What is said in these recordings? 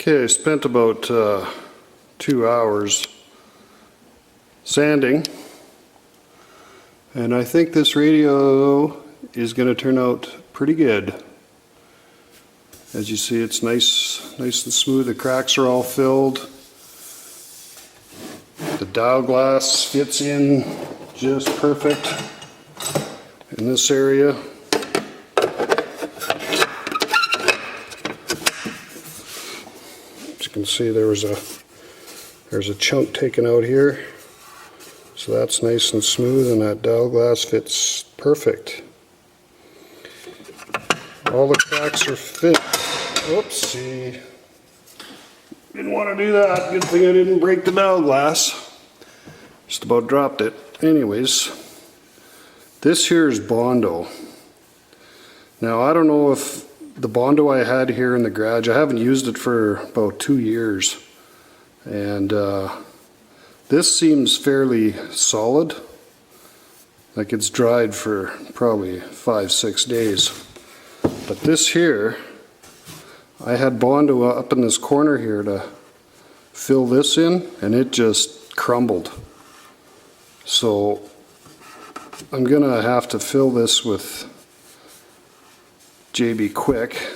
Okay, I spent about 2 hours sanding, and I think this radio is going to turn out pretty good. As you see, it's nice and smooth. The cracks are all filled. The dial glass fits in just perfect in this area. As you can see, there's a chunk taken out here, so that's nice and smooth, and that dial glass fits perfect. All the cracks are fit. Oopsie. Didn't want to do that. Good thing I didn't break the dial glass. Just about dropped it. Anyways, this here is Bondo. Now, I don't know if the Bondo I had here in the garage, I haven't used it for about 2 years. And this seems fairly solid. Like it's dried for probably 5-6 days. But this here, I had Bondo up in this corner here to fill this in, and it just crumbled. So I'm gonna have to fill this with JB Quick.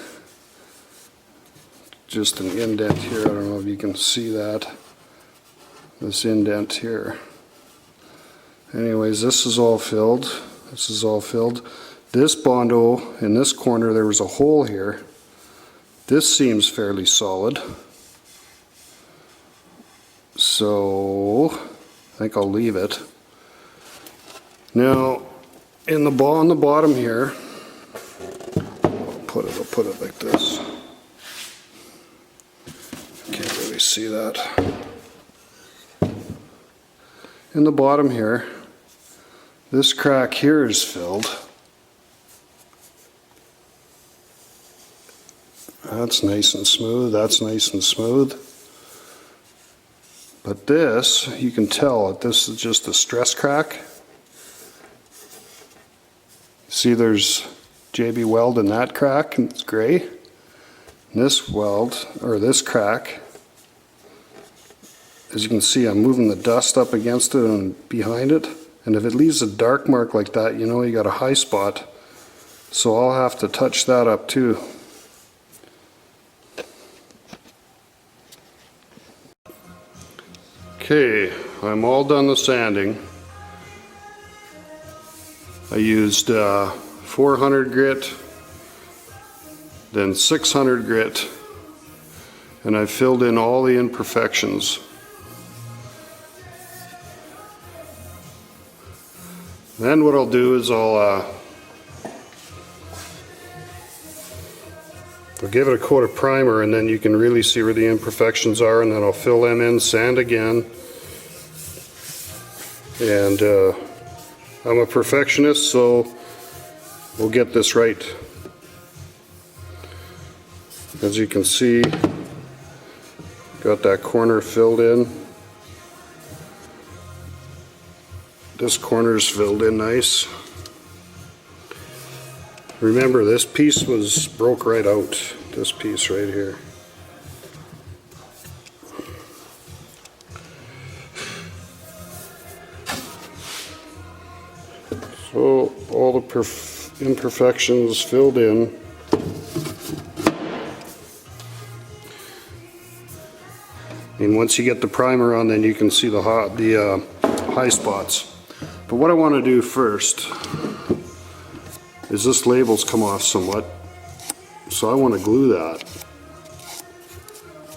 Just an indent here. I don't know if you can see that. This indent here. Anyways, this is all filled. This is all filled. This Bondo in this corner, there was a hole here. This seems fairly solid. So I think I'll leave it. Now, on the bottom here, I'll put it like this. Can't really see that. In the bottom here, this crack here is filled. That's nice and smooth. That's nice and smooth. But this, you can tell that this is just a stress crack. See, there's JB weld in that crack, and it's gray. And this weld, or this crack, as you can see, I'm moving the dust up against it and behind it. And if it leaves a dark mark like that, you know you got a high spot. So I'll have to touch that up too. Okay, I'm all done the sanding. I used 400 grit, then 600 grit, and I filled in all the imperfections. Then what I'll do is I'll give it a coat of primer, and then you can really see where the imperfections are, and then I'll fill them in, sand again. And I'm a perfectionist, so we'll get this right. As you can see, got that corner filled in. This corner's filled in nice. Remember, this piece was broke right out, this piece right here. So all the imperfections filled in. And once you get the primer on, then you can see the high spots. But what I want to do first is this label's come off somewhat, so I want to glue that.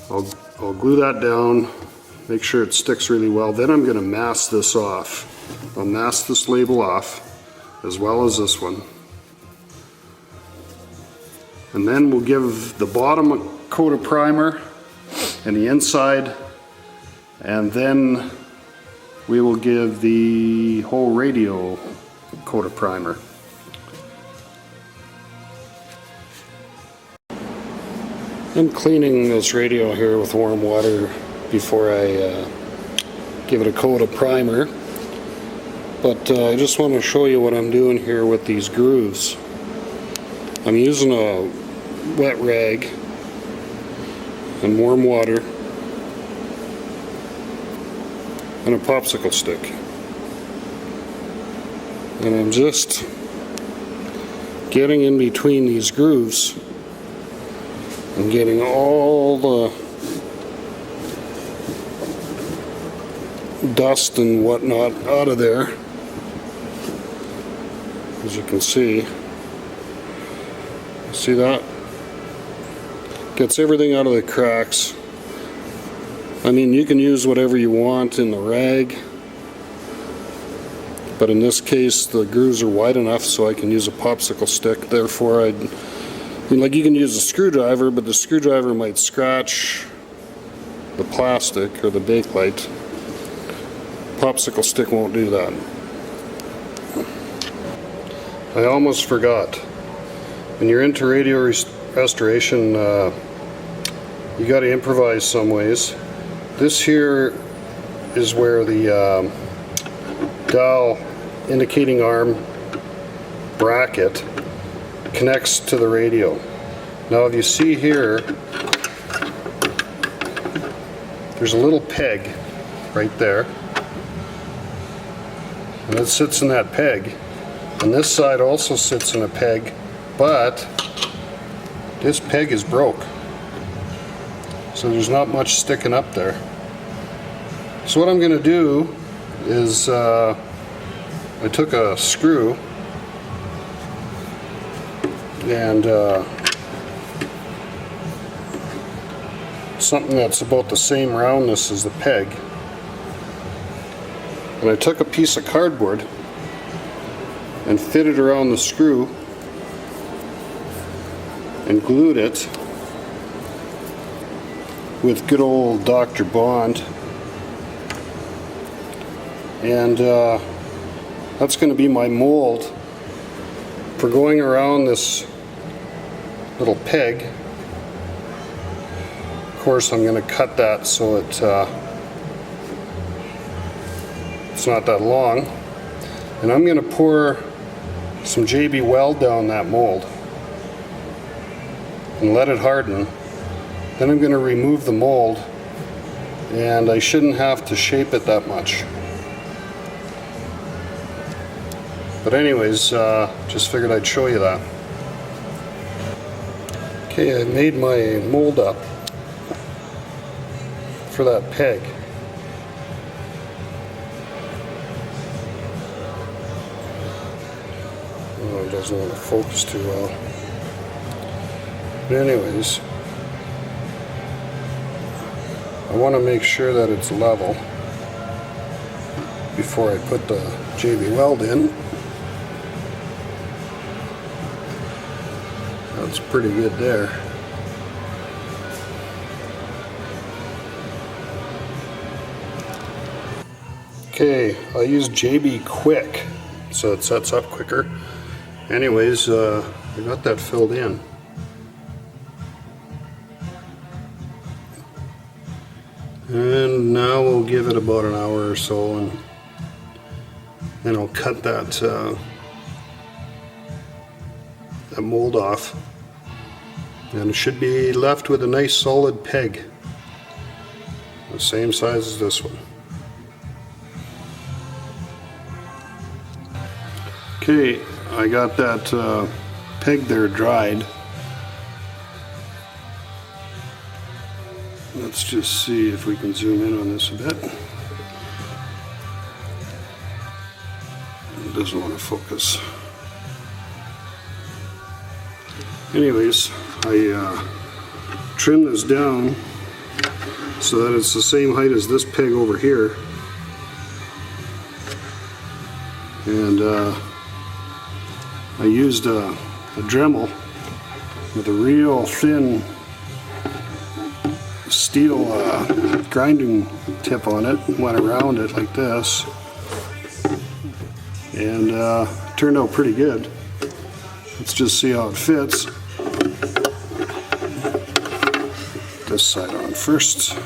I'll glue that down, make sure it sticks really well. Then I'm going to mask this off. I'll mask this label off, as well as this one. And then we'll give the bottom a coat of primer and the inside, and then we will give the whole radio coat of primer. I'm cleaning this radio here with warm water before I give it a coat of primer. But I just want to show you what I'm doing here with these grooves. I'm using a wet rag, and warm water and a popsicle stick. And I'm just getting in between these grooves and getting all the dust and whatnot out of there. As you can see that? Gets everything out of the cracks. I mean, you can use whatever you want in the rag, but in this case the grooves are wide enough so I can use a popsicle stick. Therefore, like, you can use a screwdriver, but the screwdriver might scratch the plastic or the bakelite. Popsicle stick won't do that. I almost forgot. When you're into radio restoration, you got to improvise some ways. This here is where the dial indicating arm bracket connects to the radio. Now, if you see here, there's a little peg right there, and it sits in that peg. And this side also sits in a peg, but this peg is broke, so there's not much sticking up there. So what I'm going to do is I took a screw and something that's about the same roundness as the peg, and I took a piece of cardboard and fitted around the screw and glued it with good old Dr. Bond. And that's going to be my mold for going around this little peg. Of course, I'm going to cut that so it's not that long. And I'm going to pour some JB Weld down that mold and let it harden. Then I'm going to remove the mold, and I shouldn't have to shape it that much. But anyways, just figured I'd show you that. Okay, I made my mold up for that peg. Oh, it doesn't want to focus too well. But anyways, I want to make sure that it's level before I put the JB Weld in. That's pretty good there. Okay, I use JB Quick so it sets up quicker. Anyways, I got that filled in. And now we'll give it about an hour or so, and then I'll cut that that mold off, and it should be left with a nice solid peg, the same size as this one. Okay, I got that peg there dried. Let's just see if we can zoom in on this a bit. It doesn't want to focus. Anyways, I trimmed this down so that it's the same height as this peg over here. And I used a Dremel with a real thin steel grinding tip on it, went around it like this, and it turned out pretty good. Let's just see how it fits. This side on first.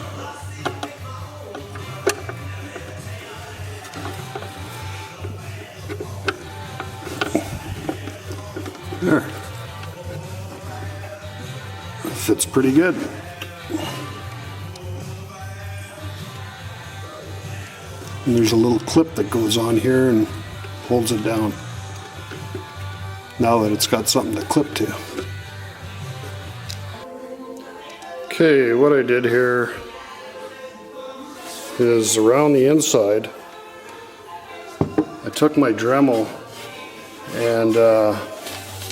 There. It fits pretty good. And there's a little clip that goes on here and holds it down. Now that it's got something to clip to. Okay, what I did here is around the inside, I took my Dremel and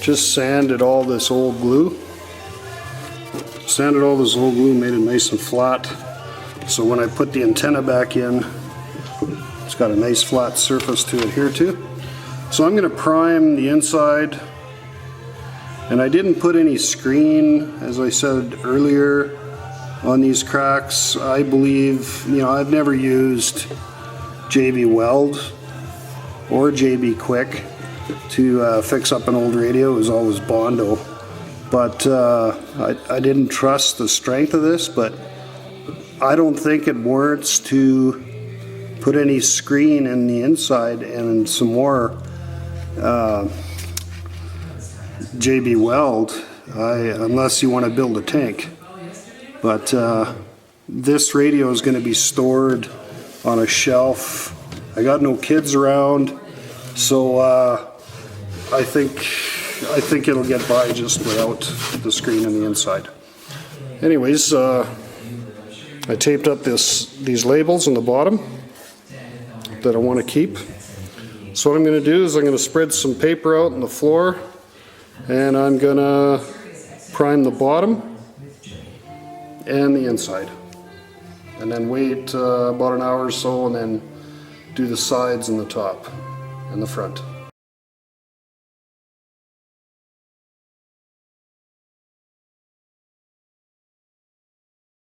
just sanded all this old glue. Sanded all this old glue, made it nice and flat. So when I put the antenna back in, it's got a nice flat surface to adhere to. So I'm going to prime the inside. And I didn't put any screen, as I said earlier, on these cracks. I believe, I've never used JB Weld or JB Quick to fix up an old radio. It was always Bondo. But I didn't trust the strength of this, but I don't think it warrants to put any screen in the inside and some more JB Weld, unless you want to build a tank. But this radio is going to be stored on a shelf. I got no kids around, so I think it'll get by just without the screen in the inside. Anyways, I taped up these labels on the bottom that I want to keep. So what I'm going to do is I'm going to spread some paper out on the floor, and I'm going to prime the bottom and the inside, and then wait about an hour or so, and then do the sides and the top and the front.